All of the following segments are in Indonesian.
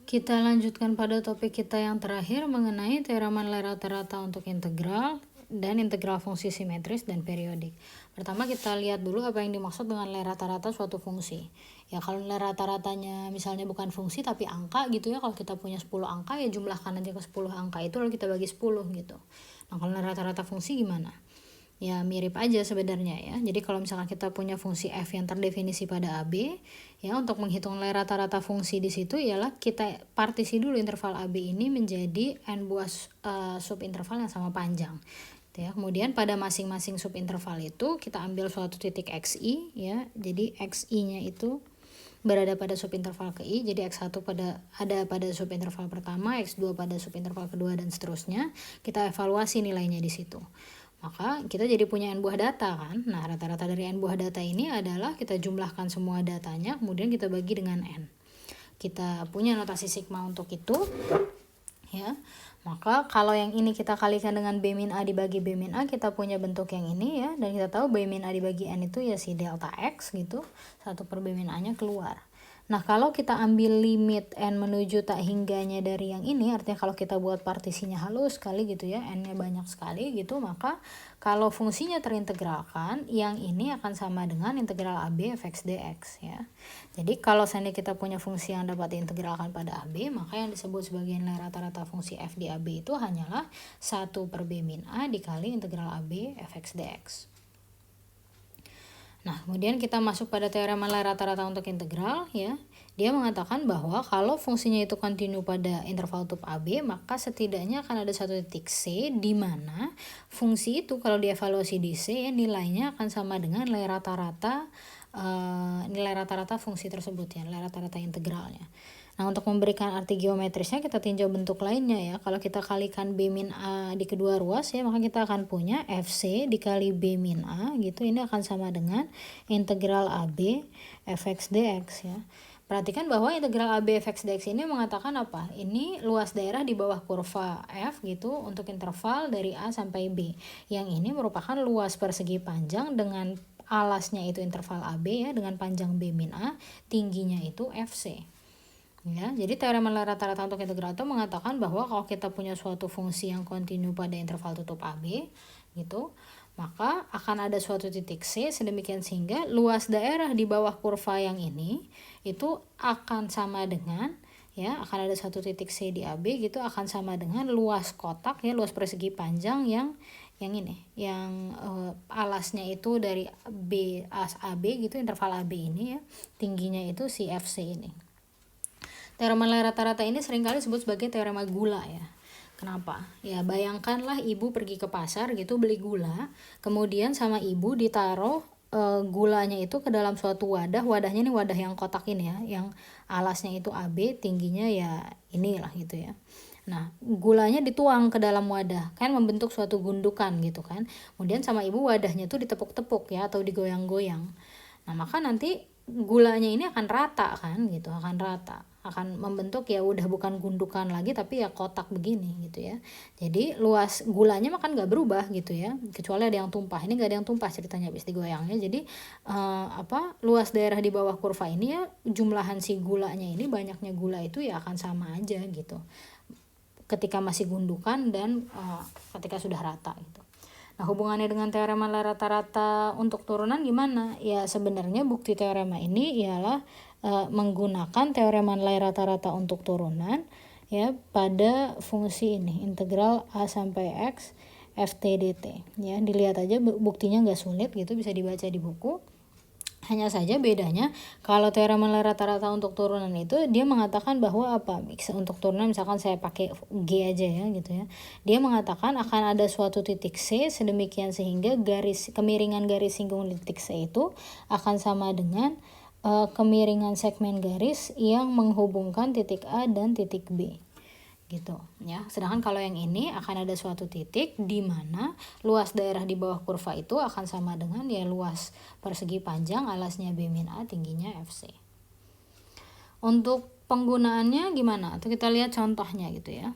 Kita lanjutkan pada topik kita yang terakhir mengenai teorema nilai rata-rata untuk integral dan integral fungsi simetris dan periodik. Pertama kita lihat dulu apa yang dimaksud dengan nilai rata-rata suatu fungsi. Ya kalau nilai rata-ratanya misalnya bukan fungsi tapi angka gitu ya, kalau kita punya 10 angka ya jumlahkan aja ke 10 angka itu lalu kita bagi 10 gitu. Nah kalau nilai rata-rata fungsi gimana? Ya mirip aja sebenarnya ya. Jadi kalau misalkan kita punya fungsi f yang terdefinisi pada AB, ya untuk menghitung nilai rata-rata fungsi di situ ialah kita partisi dulu interval AB ini menjadi n buah subinterval yang sama panjang. Ya, kemudian pada masing-masing subinterval itu kita ambil suatu titik xi ya. Jadi xi-nya itu berada pada subinterval ke i, jadi x1 ada pada subinterval pertama, x2 pada subinterval kedua dan seterusnya. Kita evaluasi nilainya di situ. Maka kita jadi punya n buah data kan. Nah, rata-rata dari n buah data ini adalah kita jumlahkan semua datanya, kemudian kita bagi dengan n. Kita punya notasi sigma untuk itu. Ya. Maka kalau yang ini kita kalikan dengan B min A dibagi B min A, kita punya bentuk yang ini ya. Dan kita tahu B min A dibagi N itu ya si delta X gitu. 1 per B min A-nya keluar. Nah kalau kita ambil limit N menuju tak hingganya dari yang ini, artinya kalau kita buat partisinya halus sekali gitu ya, N-nya banyak sekali gitu, maka kalau fungsinya terintegralkan, yang ini akan sama dengan integral AB fx dx ya. Jadi kalau seandainya kita punya fungsi yang dapat diintegralkan pada AB, maka yang disebut sebagai nilai rata-rata fungsi f di AB itu hanyalah 1 per B min A dikali integral AB fx dx. Nah, kemudian kita masuk pada teorema nilai rata-rata untuk integral ya. Dia mengatakan bahwa kalau fungsinya itu kontinu pada interval tutup AB, maka setidaknya akan ada satu titik C di mana fungsi itu kalau dievaluasi di C ya, nilainya akan sama dengan nilai rata-rata fungsi tersebut ya, nilai rata-rata integralnya. Nah, untuk memberikan arti geometrisnya kita tinjau bentuk lainnya ya. Kalau kita kalikan B min A di kedua ruas ya, maka kita akan punya FC dikali B min A gitu. Ini akan sama dengan integral AB fx dx ya. Perhatikan bahwa integral AB fx dx ini mengatakan apa? Ini luas daerah di bawah kurva F gitu untuk interval dari A sampai B. Yang ini merupakan luas persegi panjang dengan alasnya itu interval AB ya, dengan panjang B min A, tingginya itu FC. Ya, jadi teorema nilai rata-rata untuk integral itu mengatakan bahwa kalau kita punya suatu fungsi yang kontinu pada interval tutup AB gitu, maka akan ada suatu titik C sedemikian sehingga luas daerah di bawah kurva yang ini itu akan sama dengan ya, akan ada satu titik C di AB gitu akan sama dengan luas kotak ya, luas persegi panjang yang ini, yang alasnya itu dari B as AB gitu, interval AB ini ya, tingginya itu si FC ini. Teorema nilai rata-rata ini seringkali disebut sebagai teorema gula ya. Kenapa? Ya bayangkanlah ibu pergi ke pasar gitu beli gula, kemudian sama ibu ditaruh gulanya itu ke dalam suatu wadah. Wadahnya ini wadah yang kotak ini ya, yang alasnya itu AB, tingginya ya inilah gitu ya. Nah, gulanya dituang ke dalam wadah, kan membentuk suatu gundukan gitu kan. Kemudian sama ibu wadahnya tuh ditepuk-tepuk ya atau digoyang-goyang. Nah, maka nanti gulanya ini akan rata kan gitu, akan rata, akan membentuk ya udah bukan gundukan lagi tapi ya kotak begini gitu ya. Jadi luas gulanya makan nggak berubah gitu ya, kecuali ada yang tumpah. Ini nggak ada yang tumpah ceritanya habis digoyangnya. Jadi luas daerah di bawah kurva ini ya, jumlahan si gulanya ini, banyaknya gula itu ya akan sama aja gitu ketika masih gundukan dan ketika sudah rata gitu. Nah, hubungannya dengan teorema nilai rata-rata untuk turunan gimana? Ya sebenarnya bukti teorema ini ialah menggunakan teorema nilai rata-rata untuk turunan ya pada fungsi ini, integral A sampai X ft dt ya. Dilihat aja buktinya nggak sulit gitu, bisa dibaca di buku. Hanya saja bedanya kalau teorema nilai rata-rata untuk turunan itu dia mengatakan bahwa apa? Untuk turunan misalkan saya pakai G aja ya gitu ya. Dia mengatakan akan ada suatu titik C sedemikian sehingga kemiringan garis singgung titik C itu akan sama dengan kemiringan segmen garis yang menghubungkan titik A dan titik B. Gitu ya. Sedangkan kalau yang ini akan ada suatu titik di mana luas daerah di bawah kurva itu akan sama dengan ya luas persegi panjang alasnya B min A, tingginya FC. Untuk penggunaannya gimana? Atau kita lihat contohnya gitu ya.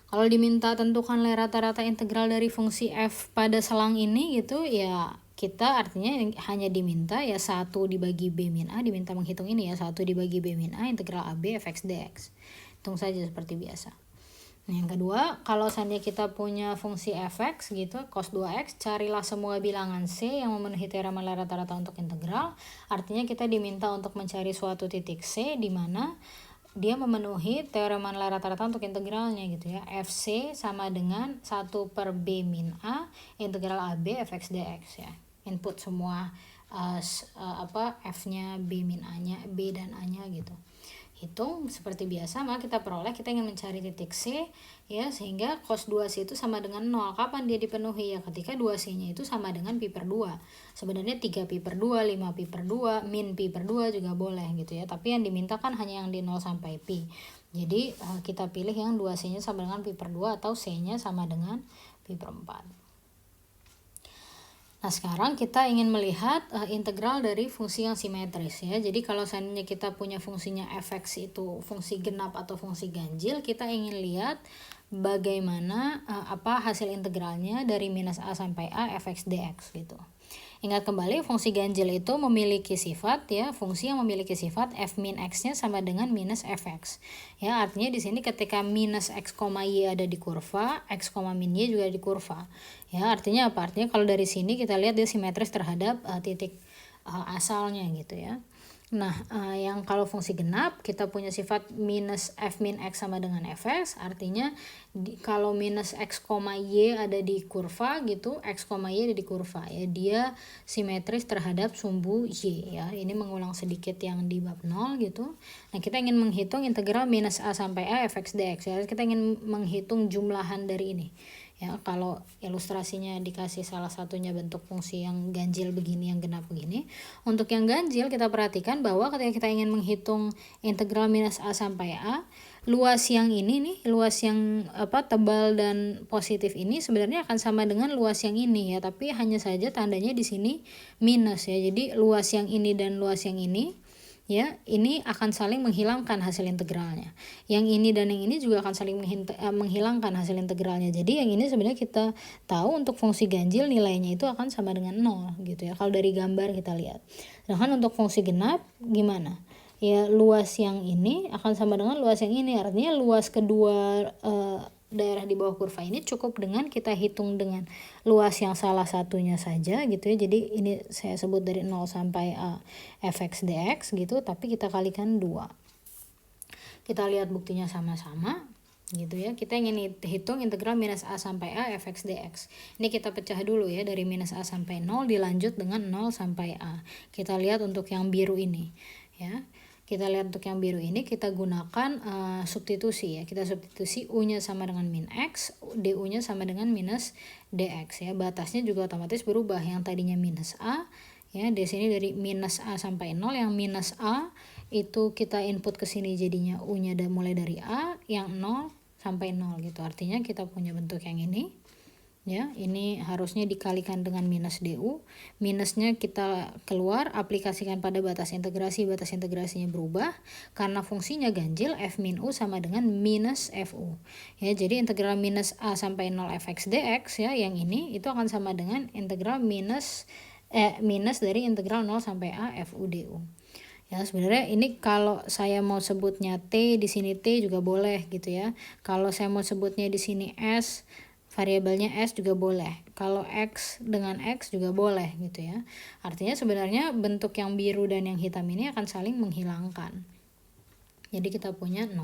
Kalau diminta tentukan nilai rata-rata integral dari fungsi f pada selang ini gitu ya, kita artinya hanya diminta ya 1 dibagi B min A, diminta menghitung ini ya 1 dibagi B min A integral AB fx dx. Hitung saja seperti biasa. Nah, yang kedua, kalau seandainya kita punya fungsi fx gitu, cos 2x, carilah semua bilangan C yang memenuhi teorema rata-rata untuk integral. Artinya kita diminta untuk mencari suatu titik C di mana dia memenuhi teorema rata-rata untuk integralnya gitu ya. FC sama dengan 1 per B min A integral AB fx dx ya. Input semua F-nya, B min A-nya, B dan A-nya gitu. Hitung seperti biasa, maka kita peroleh kita ingin mencari titik C ya, sehingga cos 2C itu sama dengan 0. Kapan dia dipenuhi ya? Ketika 2C-nya itu sama dengan pi per 2. Sebenarnya 3 pi per 2, 5 pi per 2, min pi per 2 juga boleh gitu ya. Tapi yang diminta kan hanya yang di 0 sampai pi. Jadi kita pilih yang 2C-nya sama dengan pi per 2 atau C-nya sama dengan pi per 4. Nah, sekarang kita ingin melihat integral dari fungsi yang simetris ya. Jadi kalau seandainya kita punya fungsinya fx itu fungsi genap atau fungsi ganjil, kita ingin lihat bagaimana hasil integralnya dari minus a sampai a fx dx gitu. Ingat kembali, fungsi ganjil itu memiliki sifat ya, fungsi yang memiliki sifat f min x-nya sama dengan minus fx. Ya, artinya di sini ketika minus x, y ada di kurva, x, min y juga di kurva. Ya, artinya apa? Artinya kalau dari sini kita lihat dia simetris terhadap titik asalnya gitu ya. Nah, yang kalau fungsi genap kita punya sifat minus f min x sama dengan fx, artinya kalau minus x, y ada di kurva gitu, x, y ada di kurva ya, dia simetris terhadap sumbu y ya. Ini mengulang sedikit yang di bab 0 gitu. Nah, kita ingin menghitung integral minus a sampai a fx dx ya. Kita ingin menghitung jumlahan dari ini. Ya, kalau ilustrasinya dikasih salah satunya bentuk fungsi yang ganjil begini, yang genap begini. Untuk yang ganjil kita perhatikan bahwa ketika kita ingin menghitung integral minus a sampai a, luas yang ini nih, luas yang tebal dan positif ini sebenarnya akan sama dengan luas yang ini ya, tapi hanya saja tandanya di sini minus ya. Jadi luas yang ini dan luas yang ini ya, ini akan saling menghilangkan hasil integralnya. Yang ini dan yang ini juga akan saling menghilangkan hasil integralnya. Jadi yang ini sebenarnya kita tahu untuk fungsi ganjil nilainya itu akan sama dengan 0 gitu ya. Kalau dari gambar kita lihat. Sedangkan untuk fungsi genap gimana? Ya, luas yang ini akan sama dengan luas yang ini. Artinya luas kedua daerah di bawah kurva ini cukup dengan kita hitung dengan luas yang salah satunya saja gitu ya. Jadi ini saya sebut dari 0 sampai a fx dx gitu, tapi kita kalikan 2. Kita lihat buktinya sama-sama gitu ya. Kita ingin hitung integral minus a sampai a fx dx. Ini kita pecah dulu ya, dari minus a sampai 0 dilanjut dengan 0 sampai a. Kita lihat untuk yang biru ini ya. Kita lihat untuk yang biru ini kita gunakan substitusi ya. Kita substitusi U-nya sama dengan min X, DU-nya sama dengan minus DX ya. Batasnya juga otomatis berubah. Yang tadinya minus A ya, di sini dari minus A sampai 0, yang minus A itu kita input ke sini jadinya U-nya mulai dari A, yang 0 sampai 0 gitu. Artinya kita punya bentuk yang ini. Ya, ini harusnya dikalikan dengan minus DU. Minusnya kita keluar, aplikasikan pada batas integrasi. Batas integrasinya berubah karena fungsinya ganjil, F min U sama dengan minus FU. Ya, jadi integral minus A sampai 0 fx dx ya, yang ini itu akan sama dengan integral minus dari integral 0 sampai A FU DU. Ya, sebenarnya ini kalau saya mau sebutnya T, di sini T juga boleh gitu ya. Kalau saya mau sebutnya di sini S, variabelnya S juga boleh. Kalau X dengan X juga boleh gitu ya. Artinya sebenarnya bentuk yang biru dan yang hitam ini akan saling menghilangkan. Jadi kita punya 0.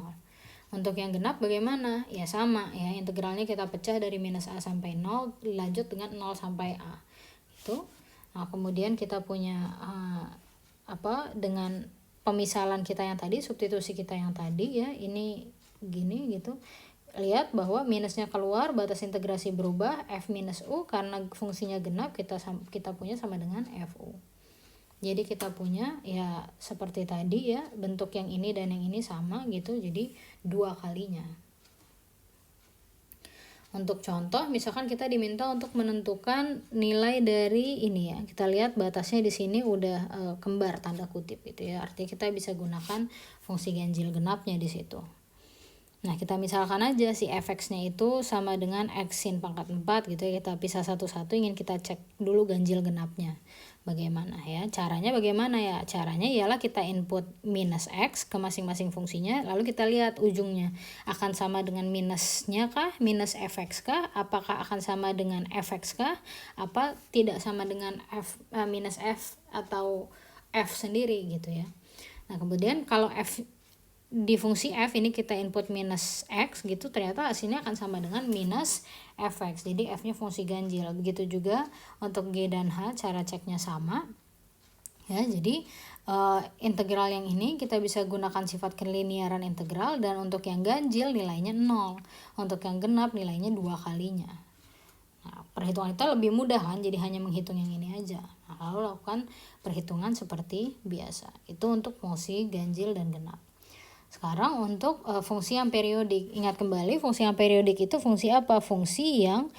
Untuk yang genap bagaimana? Ya sama ya, integralnya kita pecah dari minus A sampai 0, lanjut dengan 0 sampai A. Itu. Nah, kemudian kita punya dengan pemisalan kita yang tadi, substitusi kita yang tadi ya, ini gini gitu. Lihat bahwa minusnya keluar, batas integrasi berubah, F minus U karena fungsinya genap kita punya sama dengan FU. Jadi kita punya ya seperti tadi ya, bentuk yang ini dan yang ini sama gitu, jadi 2 kalinya. Untuk contoh, misalkan kita diminta untuk menentukan nilai dari ini ya. Kita lihat batasnya di sini udah kembar tanda kutip gitu ya. Artinya kita bisa gunakan fungsi ganjil genapnya di situ. Nah, kita misalkan aja si fx-nya itu sama dengan x sin pangkat 4 gitu ya. Kita pisah satu-satu, ingin kita cek dulu ganjil genapnya. Bagaimana ya? Caranya bagaimana ya? Caranya ialah kita input minus x ke masing-masing fungsinya, lalu kita lihat ujungnya. Akan sama dengan minusnya kah? Minus fx kah? Apakah akan sama dengan fx kah? Apa tidak sama dengan minus f atau f sendiri gitu ya. Nah, kemudian kalau f di fungsi f ini kita input minus x gitu, ternyata hasilnya akan sama dengan minus fx. Jadi f-nya fungsi ganjil. Begitu juga untuk g dan h, cara ceknya sama. Ya, jadi integral yang ini kita bisa gunakan sifat keliniaran integral, dan untuk yang ganjil nilainya 0. Untuk yang genap nilainya 2 kalinya. Nah, perhitungan kita lebih mudah kan, jadi hanya menghitung yang ini aja. Nah, lalu lakukan perhitungan seperti biasa. Itu untuk fungsi ganjil dan genap. Sekarang untuk fungsi yang periodik. Ingat kembali, fungsi yang periodik itu fungsi apa? Fungsi yang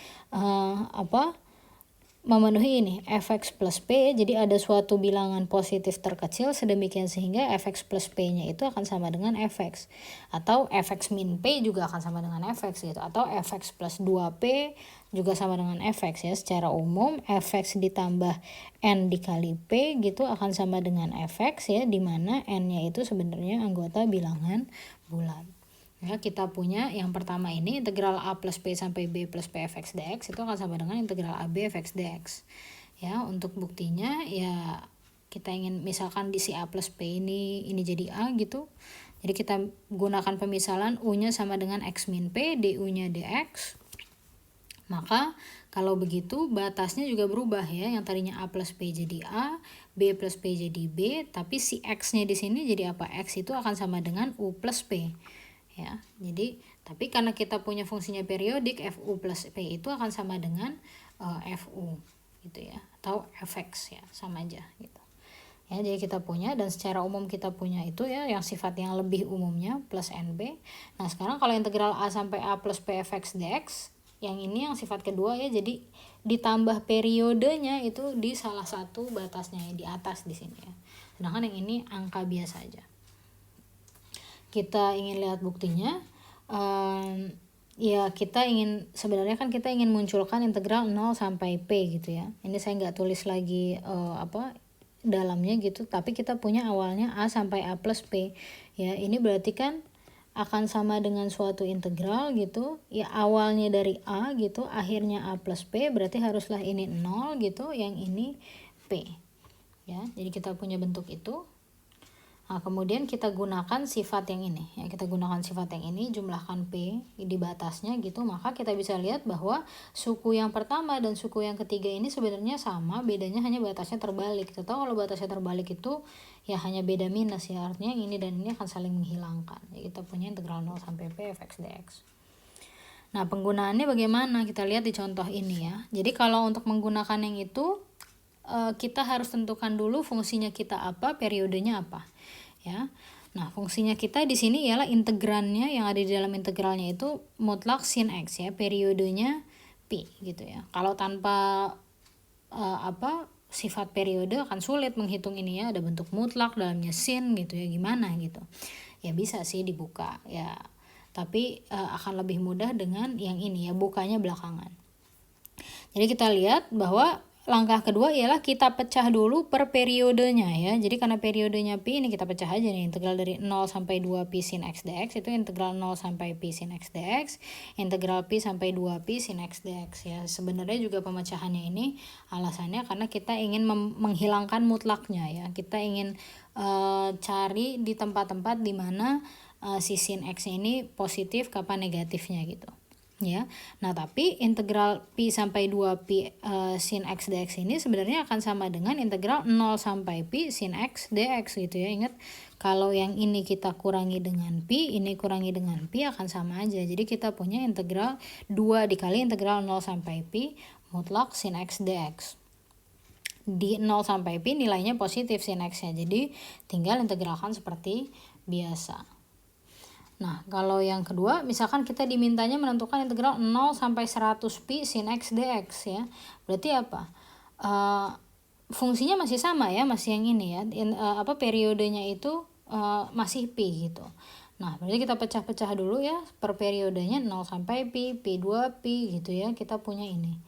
memenuhi ini fx plus p. Jadi ada suatu bilangan positif terkecil sedemikian sehingga fx plus p nya itu akan sama dengan fx, atau fx min p juga akan sama dengan fx gitu, atau fx plus 2p juga sama dengan fx ya. Secara umum fx ditambah n dikali p gitu akan sama dengan fx ya, dimana n nya itu sebenarnya anggota bilangan bulat. Ya, kita punya yang pertama ini integral a plus p sampai b plus p fx dx itu akan sama dengan integral ab fx dx. Ya, untuk buktinya ya kita ingin misalkan di si a plus p ini jadi a gitu. Jadi kita gunakan pemisalan u-nya sama dengan x min p, du-nya dx. Maka kalau begitu batasnya juga berubah ya. Yang tadinya a plus p jadi a, b plus p jadi b, tapi si x-nya di sini jadi apa? X itu akan sama dengan u plus p. Ya, jadi tapi karena kita punya fungsinya periodik, fu plus p itu akan sama dengan fu gitu ya, atau fx ya, sama aja gitu. Ya, jadi kita punya, dan secara umum kita punya itu ya yang sifat yang lebih umumnya plus nb. Nah, sekarang kalau integral a sampai a plus p fx dx, yang ini yang sifat kedua ya, jadi ditambah periodenya itu di salah satu batasnya ya, di atas di sini ya. Sedangkan yang ini angka biasa aja. Kita ingin lihat buktinya. Ya, kita ingin sebenarnya kan kita ingin munculkan integral 0 sampai p gitu ya. Ini saya nggak tulis lagi dalamnya gitu, tapi kita punya awalnya a sampai a plus p ya. Ini berarti kan akan sama dengan suatu integral gitu ya, awalnya dari a gitu, akhirnya a plus p, berarti haruslah ini 0 gitu, yang ini p ya. Jadi kita punya bentuk itu. Nah, kemudian kita gunakan sifat yang ini ya, kita gunakan sifat yang ini, jumlahkan p di batasnya gitu, maka kita bisa lihat bahwa suku yang pertama dan suku yang ketiga ini sebenarnya sama, bedanya hanya batasnya terbalik. Kita tahu kalau batasnya terbalik itu ya hanya beda minus ya, artinya ini dan ini akan saling menghilangkan. Ya, kita punya integral 0 sampai p fx dx. Nah, penggunaannya bagaimana? Kita lihat di contoh ini ya. Jadi kalau untuk menggunakan yang itu kita harus tentukan dulu fungsinya kita apa, periodenya apa. Ya. Nah, fungsinya kita di sini ialah integrannya yang ada di dalam integralnya itu mutlak sin x ya, periodenya pi gitu ya. Kalau tanpa sifat periode akan sulit menghitung ini ya, ada bentuk mutlak dalamnya sin gitu ya, gimana gitu. Ya bisa sih dibuka ya, tapi akan lebih mudah dengan yang ini ya, bukanya belakangan. Jadi kita lihat bahwa langkah kedua ialah kita pecah dulu per periodenya ya. Jadi karena periodenya pi, ini kita pecah aja nih. Integral dari 0 sampai 2 pi sin x dx itu integral 0 sampai pi sin x dx. Integral pi sampai 2 pi sin x dx ya. Sebenarnya juga pemecahannya ini alasannya karena kita ingin menghilangkan mutlaknya ya. Kita ingin cari di tempat-tempat di mana si sin x ini positif, kapan negatifnya gitu. Ya. Nah, tapi integral pi sampai 2 pi sin x dx ini sebenarnya akan sama dengan integral 0 sampai pi sin x dx gitu ya. Ingat, kalau yang ini kita kurangi dengan pi, ini kurangi dengan pi, akan sama aja. Jadi kita punya integral 2 dikali integral 0 sampai pi mutlak sin x dx. Di 0 sampai pi nilainya positif sin x-nya. Jadi tinggal integralkan seperti biasa. Nah, kalau yang kedua, misalkan kita dimintanya menentukan integral 0 sampai 100 pi sin x dx ya. Berarti apa? Fungsinya masih sama ya, masih yang ini ya. Periodenya itu masih pi gitu. Nah, berarti kita pecah-pecah dulu ya per periodenya 0 sampai pi, pi 2 pi gitu ya. Kita punya ini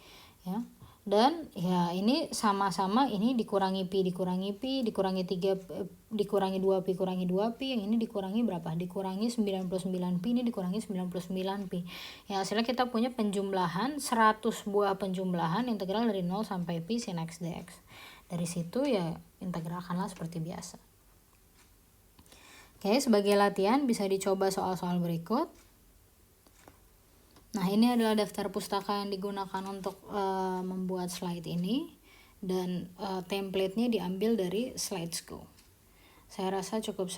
ya. Dan ya ini sama-sama ini dikurangi pi dikurangi 3 dikurangi 2 pi kurangi 2 pi, yang ini dikurangi berapa? Dikurangi 99 pi, ini dikurangi 99 pi. Ya hasilnya kita punya penjumlahan 100 buah penjumlahan integral dari 0 sampai pi sin x dx. Dari situ ya integralkanlah seperti biasa. Oke, sebagai latihan bisa dicoba soal-soal berikut. Nah, ini adalah daftar pustaka yang digunakan untuk membuat slide ini, dan template-nya diambil dari Slides Go. Saya rasa cukup sekian.